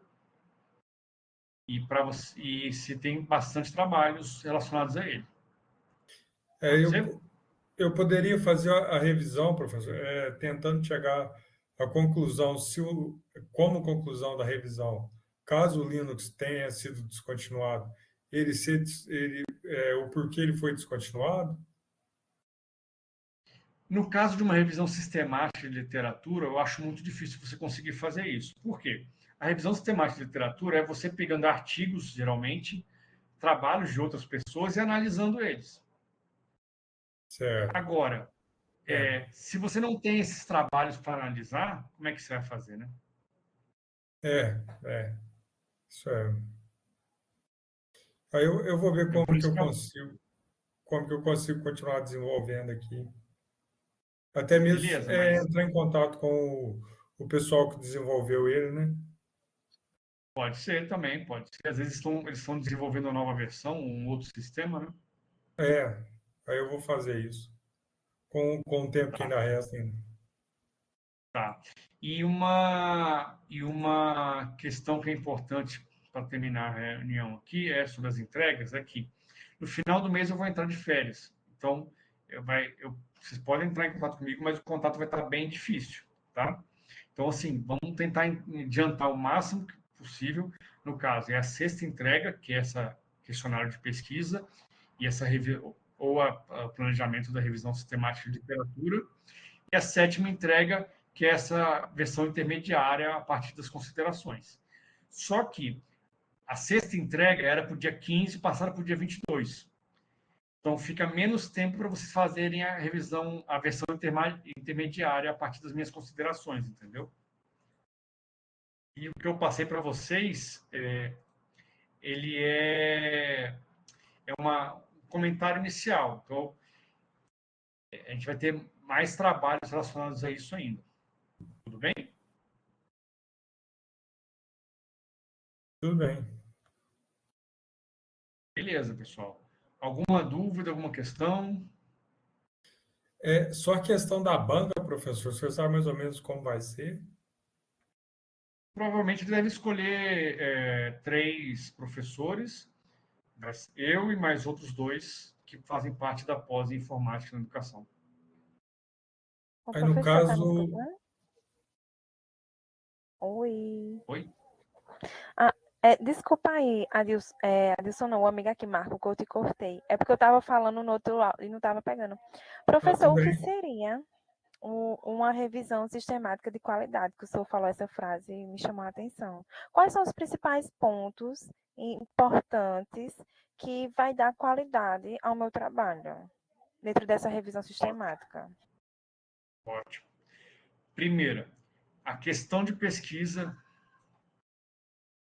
S1: e se tem bastante trabalhos relacionados a ele.
S3: É,
S1: Pode
S3: eu,
S1: ser?
S3: eu poderia fazer a revisão, professor, tentando chegar à conclusão, como conclusão da revisão, caso o Linux tenha sido descontinuado, o porquê ele foi descontinuado?
S1: No caso de uma revisão sistemática de literatura, eu acho muito difícil você conseguir fazer isso. Por quê? A revisão sistemática de literatura é você pegando artigos, geralmente, trabalhos de outras pessoas e analisando eles.
S3: Certo.
S1: Agora,
S3: É,
S1: se você não tem esses trabalhos para analisar, como é que você vai fazer, né?
S3: é, é, isso é. Aí eu vou ver
S1: Então, por isso que é
S3: como que eu consigo continuar desenvolvendo aqui. Até mesmo
S1: beleza, mas
S3: entrar em contato com o pessoal que desenvolveu ele, né?
S1: pode ser também, pode ser. Às vezes eles estão desenvolvendo uma nova versão, um outro sistema, né?
S3: É, aí eu vou fazer isso, com o tempo que
S1: Tá,
S3: ainda resta ainda.
S1: tá. E uma questão que é importante para terminar a reunião aqui é sobre as entregas, é que no final do mês eu vou entrar de férias. Então, vocês podem entrar em contato comigo, mas o contato vai estar bem difícil, tá? Então, assim, vamos tentar adiantar o máximo possível. No caso, é a sexta entrega, que é essa questionário de pesquisa, e o planejamento da revisão sistemática de literatura, e a sétima entrega, que é essa versão intermediária a partir das considerações. Só que a sexta entrega era para o dia 15, passaram para o dia 22. Então fica menos tempo para vocês fazerem a revisão, a versão intermediária a partir das minhas considerações, entendeu? E o que eu passei para vocês, ele um comentário inicial. Então, a gente vai ter mais trabalhos relacionados a isso ainda. Tudo bem?
S3: Tudo bem.
S1: Beleza, pessoal. Alguma dúvida, alguma questão?
S3: Só a questão da banca, professor, o senhor sabe mais ou menos como vai ser?
S1: Provavelmente deve escolher três professores, eu e mais outros dois que fazem parte da pós em informática na educação.
S2: O
S3: Aí, no
S2: professor tá me
S3: caso,
S2: escutando? Oi.
S1: Oi?
S2: Ah, desculpa aí, Adilson não, o amigo aqui, Marco, que eu te cortei. É porque eu estava falando no outro áudio e não estava pegando. Professor,
S3: tudo
S2: o que
S3: bem.
S2: seria uma revisão sistemática de qualidade? Que o senhor falou essa frase e me chamou a atenção. Quais são os principais pontos importantes que vai dar qualidade ao meu trabalho dentro dessa revisão sistemática?
S1: Ótimo. Primeira, a questão de pesquisa.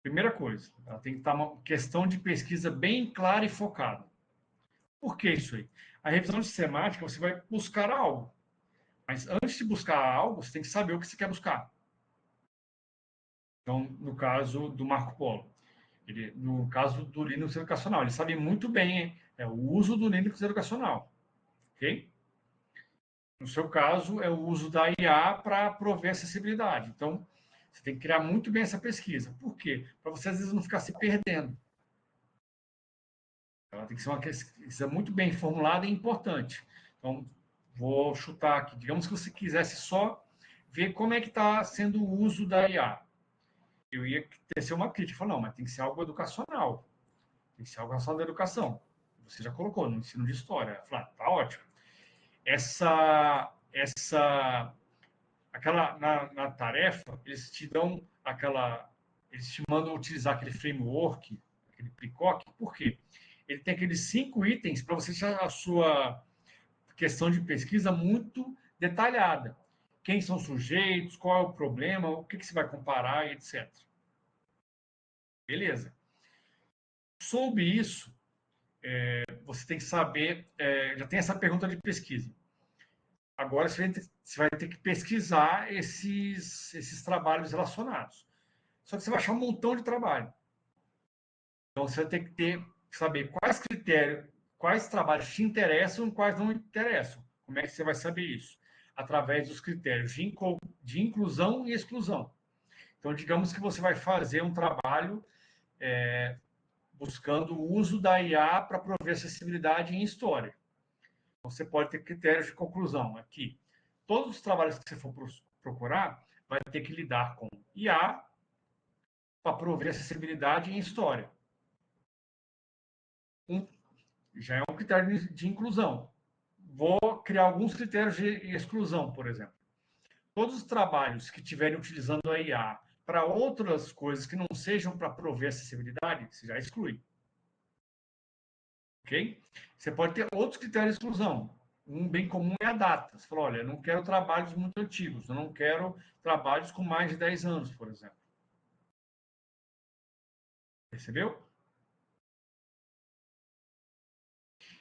S1: Primeira coisa, ela tem que estar uma questão de pesquisa bem clara e focada. Por que isso aí? A revisão sistemática, você vai buscar algo. Mas antes de buscar algo, você tem que saber o que você quer buscar. Então, no caso do Marco Polo, no caso do Linux educacional, ele sabe muito bem o uso do Linux educacional, ok? No seu caso, é o uso da IA para prover acessibilidade. Então, Você tem que criar muito bem essa pesquisa. Por quê? Para você, às vezes, não ficar se perdendo. Ela tem que ser uma pesquisa muito bem formulada e importante. Então, vou chutar aqui. Digamos que você quisesse só ver como é que está sendo o uso da IA. Eu ia tecer uma crítica. Falar, não, mas tem que ser algo educacional. Tem que ser algo relacionado à educação. Você já colocou no ensino de história. Falar, tá ótimo. Aquela na tarefa, eles te dão eles te mandam utilizar aquele framework, aquele PRICOC, por quê? Ele tem aqueles 5 itens para você deixar a sua questão de pesquisa muito detalhada. Quem são os sujeitos, qual é o problema, o que você vai comparar, etc. Beleza. Sobre isso, você tem que saber, já tem essa pergunta de pesquisa. Agora você vai ter que pesquisar esses trabalhos relacionados. Só que você vai achar um montão de trabalho. Então você vai ter que saber quais critérios, quais trabalhos te interessam e quais não interessam. Como é que você vai saber isso? Através dos critérios de inclusão e exclusão. Então, digamos que você vai fazer um trabalho buscando o uso da IA para prover acessibilidade em história. Então, você pode ter critérios de conclusão aqui. Todos os trabalhos que você for procurar vai ter que lidar com IA para prover acessibilidade em história. Já é um critério de inclusão. Vou criar alguns critérios de exclusão, por exemplo. Todos os trabalhos que estiverem utilizando a IA para outras coisas que não sejam para prover acessibilidade, você já exclui. Ok? Você pode ter outros critérios de exclusão. Um bem comum é a data. Você fala, olha, eu não quero trabalhos muito antigos, eu não quero trabalhos com mais de 10 anos, por exemplo. Percebeu?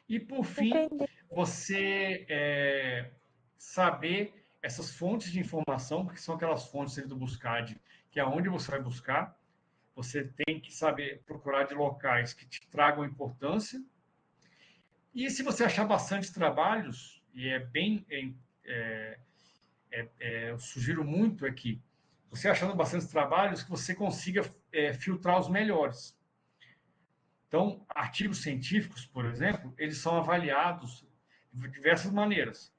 S1: E, por fim,
S2: Entendi.
S1: você saber essas fontes de informação, que são aquelas fontes do Buscad, que é onde você vai buscar. Você tem que saber procurar de locais que te tragam importância. E se você achar bastante trabalhos, e eu sugiro muito aqui, você achando bastante trabalhos, que você consiga filtrar os melhores. Então, artigos científicos, por exemplo, eles são avaliados de diversas maneiras.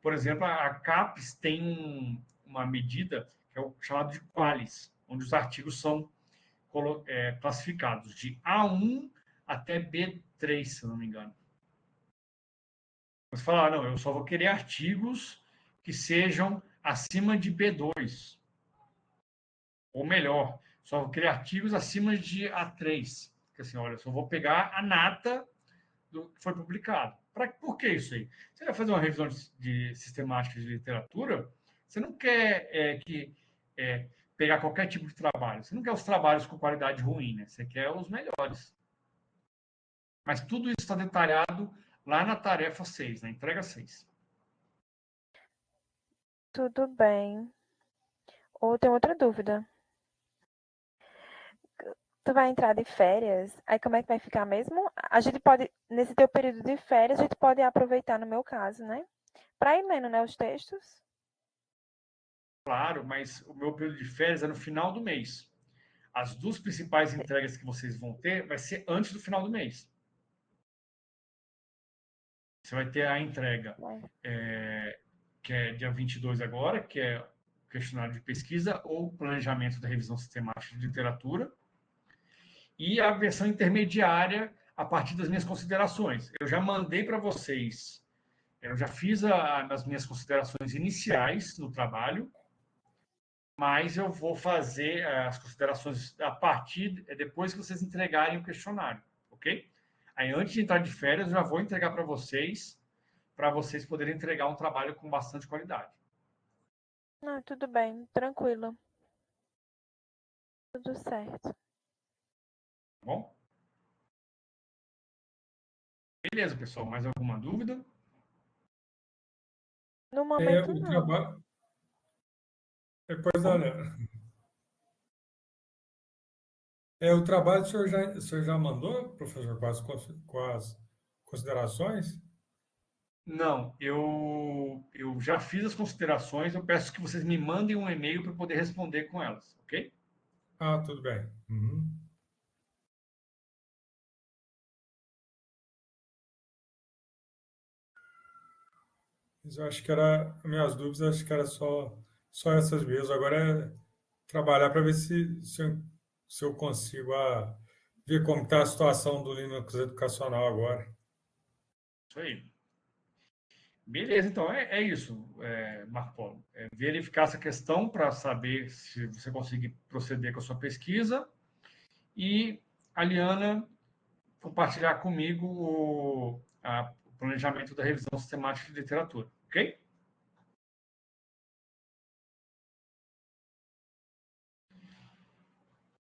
S1: Por exemplo, a CAPES tem uma medida que é o chamado de QALYS, onde os artigos são classificados de A1 até B3, se eu não me engano. Você fala, não, eu só vou querer artigos que sejam acima de B2. Ou melhor, só vou querer artigos acima de A3. Porque assim, olha, eu só vou pegar a nata do que foi publicado. Por que isso aí? Você vai fazer uma revisão de sistemática de literatura, você não quer pegar qualquer tipo de trabalho. Você não quer os trabalhos com qualidade ruim, né? Você quer os melhores. Mas tudo isso está detalhado lá na tarefa 6, na entrega 6.
S2: Tudo bem. Ou tem outra dúvida. Tu vai entrar de férias, aí como é que vai ficar mesmo? A gente pode, nesse teu período de férias, a gente pode aproveitar, no meu caso, né? Para ir lendo, né, os textos.
S1: Claro, mas o meu período de férias é no final do mês. As 2 principais entregas que vocês vão ter vai ser antes do final do mês. Você vai ter a entrega que é dia 22 agora, que é o questionário de pesquisa ou planejamento da revisão sistemática de literatura, e a versão intermediária a partir das minhas considerações. Eu já mandei para vocês, eu já fiz as minhas considerações iniciais no trabalho, mas eu vou fazer as considerações a partir, depois que vocês entregarem o questionário, ok? Aí, antes de entrar de férias, eu já vou entregar para vocês poderem entregar um trabalho com bastante qualidade.
S2: Não, tudo bem, tranquilo. Tudo certo.
S1: Tá bom? Beleza, pessoal. Mais alguma dúvida?
S2: No momento,
S3: O
S2: não.
S3: trabalho. Pois olha, o trabalho o senhor já mandou, professor, com as considerações?
S1: Não, eu já fiz as considerações, eu peço que vocês me mandem um e-mail para poder responder com elas, ok?
S3: Ah, tudo bem. Uhum. Mas eu acho que era, minhas dúvidas, acho que era só essas mesmo. Agora é trabalhar para ver se eu consigo ver como está a situação do Linux educacional agora.
S1: Isso aí. Beleza, então é isso, Marco Polo. É verificar essa questão para saber se você conseguir proceder com a sua pesquisa e a Liana compartilhar comigo o planejamento da revisão sistemática de literatura, ok?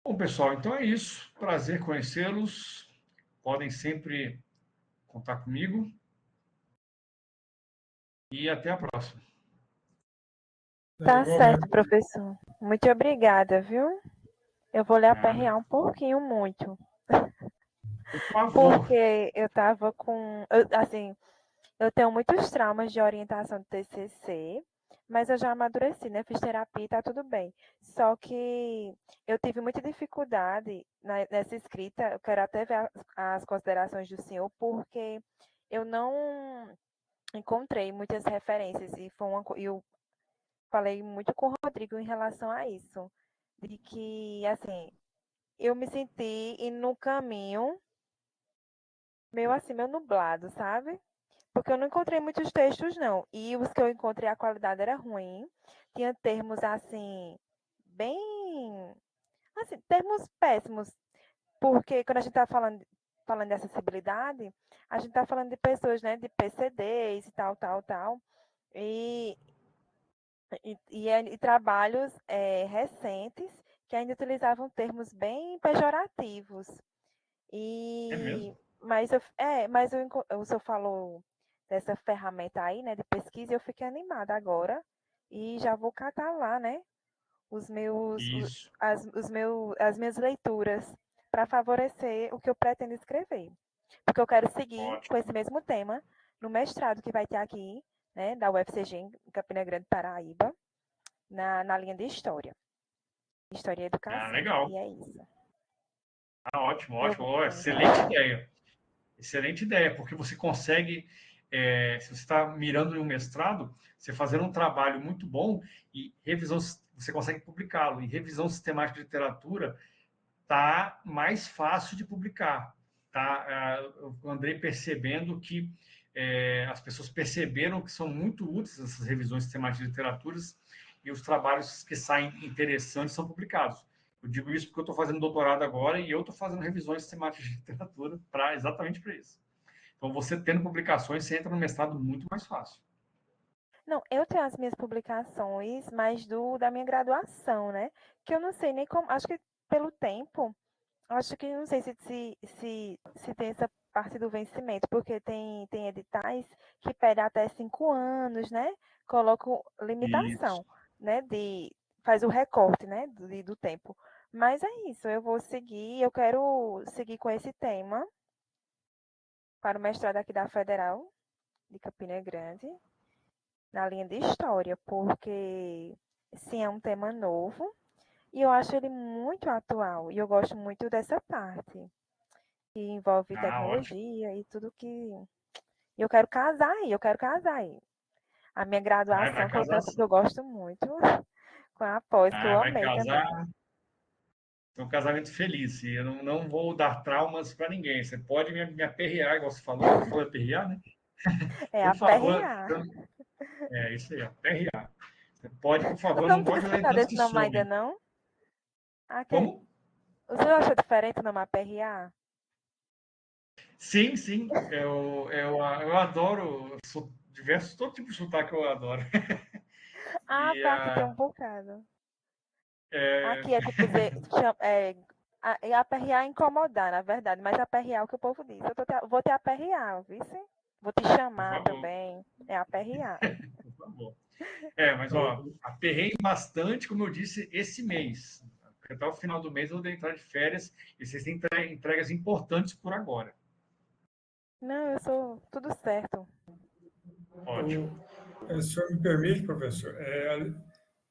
S1: Bom, pessoal, então é isso. Prazer conhecê-los. Podem sempre contar comigo e até a próxima.
S2: Tá certo,
S3: Igualmente.
S2: professor. Muito obrigada, viu? Eu vou lhe
S1: Nada.
S2: aperrear um pouquinho, muito.
S1: Por favor.
S2: Porque eu tava com. Assim, eu tenho muitos traumas de orientação do TCC, mas eu já amadureci, né? Fiz terapia e tá tudo bem. Só que eu tive muita dificuldade nessa escrita. Eu quero até ver as considerações do senhor, porque eu não encontrei muitas referências e eu falei muito com o Rodrigo em relação a isso, de que assim eu me senti indo no caminho meio assim, meio nublado, sabe? Porque eu não encontrei muitos textos, não. E os que eu encontrei, a qualidade era ruim. Tinha termos, assim, bem... Assim, termos péssimos. Porque quando a gente está falando de acessibilidade, a gente está falando de pessoas, né, de PCDs e tal, tal, tal. E, e trabalhos recentes que ainda utilizavam termos bem pejorativos.
S1: É mesmo?
S2: O senhor falou dessa ferramenta aí, né, de pesquisa, e eu fiquei animada agora e já vou catar lá, né, os meus, o-
S1: Isso.
S2: as minhas leituras para favorecer o que eu pretendo escrever. Porque eu quero seguir com
S1: Ótimo.
S2: esse mesmo tema no mestrado que vai ter aqui, né, da UFCG em Campina Grande, Paraíba, na linha de História. História e
S1: Ah,
S2: Educação.
S1: legal.
S2: E é isso.
S1: Ah, ótimo,
S2: Eu
S1: ótimo.
S2: vou.
S1: Oh, excelente ideia. Excelente ideia, porque você consegue, se você está mirando em um mestrado, você fazendo um trabalho muito bom e revisão, você consegue publicá-lo. E revisão sistemática de literatura tá mais fácil de publicar. Tá? Eu andei percebendo que as pessoas perceberam que são muito úteis essas revisões sistemáticas de literaturas e os trabalhos que saem interessantes são publicados. Eu digo isso porque eu estou fazendo doutorado agora e eu estou fazendo revisões sistemáticas de literatura exatamente para isso. Então, você tendo publicações, você entra no mestrado muito mais fácil.
S2: Não, eu tenho as minhas publicações, mas da minha graduação, né? Que eu não sei nem como. Acho que pelo tempo, acho que não sei se tem essa parte do vencimento, porque tem editais que pedem até 5 anos, né? Colocam
S1: Isso.
S2: limitação, né? Faz o recorte, né? Do tempo. Mas é isso, eu quero seguir com esse tema para o mestrado aqui da Federal de Campina Grande na linha de história, porque sim, é um tema novo e eu acho ele muito atual. E eu gosto muito dessa parte que envolve
S1: Ah, ótimo.
S2: tecnologia e tudo que. E eu quero casar aí, eu quero casar aí. A minha
S1: Vai
S2: graduação, que
S1: casar
S2: que
S1: sim.
S2: eu gosto muito, com a pós, que eu
S1: Vai
S2: amei também.
S1: casar. É um casamento feliz. E eu não vou dar traumas para ninguém. Você pode me aperrear, igual você falou. Você falou aperrear, né?
S2: É
S1: Por favor.
S2: aperrear.
S1: É isso aí, aperrear. Você pode, por
S2: O
S1: favor,
S2: senhor
S1: não
S2: não tinha
S1: gosto de
S2: escutado
S1: orientantes
S2: esse
S1: que
S2: nome ainda,
S1: somem.
S2: não?
S1: Como?
S2: O senhor achou diferente o nome aperrear?
S1: Sim, sim. Eu adoro diversos, todo tipo de sotaque eu adoro.
S2: Ah,
S1: E
S2: tá, aqui tem um bocado.
S1: é,
S2: Aqui é tipo dizer, é aperrear é incomodar, na verdade, mas aperrear é o que o povo diz. Vou te aperrear, vice? Vou te
S1: por
S2: chamar
S1: favor,
S2: também. É aperrear.
S1: por favor. Mas ó,
S3: Ô,
S1: aperrei bastante, como eu disse, esse mês. Até o final do mês eu vou entrar de férias e vocês têm entregas importantes por agora.
S2: Não, eu sou tudo certo.
S1: Ótimo.
S3: O senhor me permite, professor?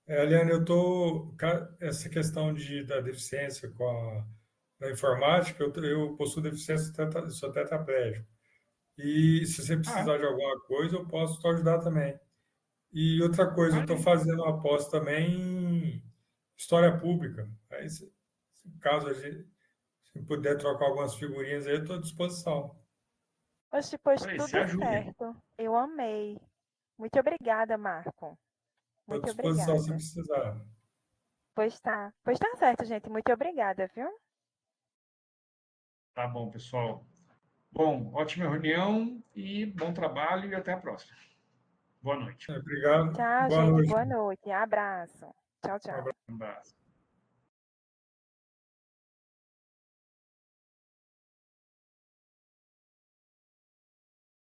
S3: Eliane, essa questão da deficiência da informática, eu possuo deficiência, sou tetraplégico. E se você precisar de alguma coisa, eu posso te ajudar também. E outra coisa, eu estou fazendo uma pós também em História Pública. Aí, caso se puder trocar algumas figurinhas aí, eu estou à disposição.
S2: Oxe, pois
S1: Aí,
S2: tudo
S1: se ajude.
S2: certo. Eu amei. Muito obrigada, Marco.
S3: Estou à
S2: Muito
S3: disposição se
S2: obrigada.
S3: precisar.
S2: Pois tá certo, gente. Muito obrigada, viu?
S1: Tá bom, pessoal. Bom, ótima reunião e bom trabalho e até a próxima. Boa noite.
S3: Obrigado.
S2: Tchau,
S3: Boa
S2: gente.
S3: noite.
S2: Boa noite. Abraço. Tchau,
S3: Um
S2: tchau.
S3: abraço.
S1: Um abraço.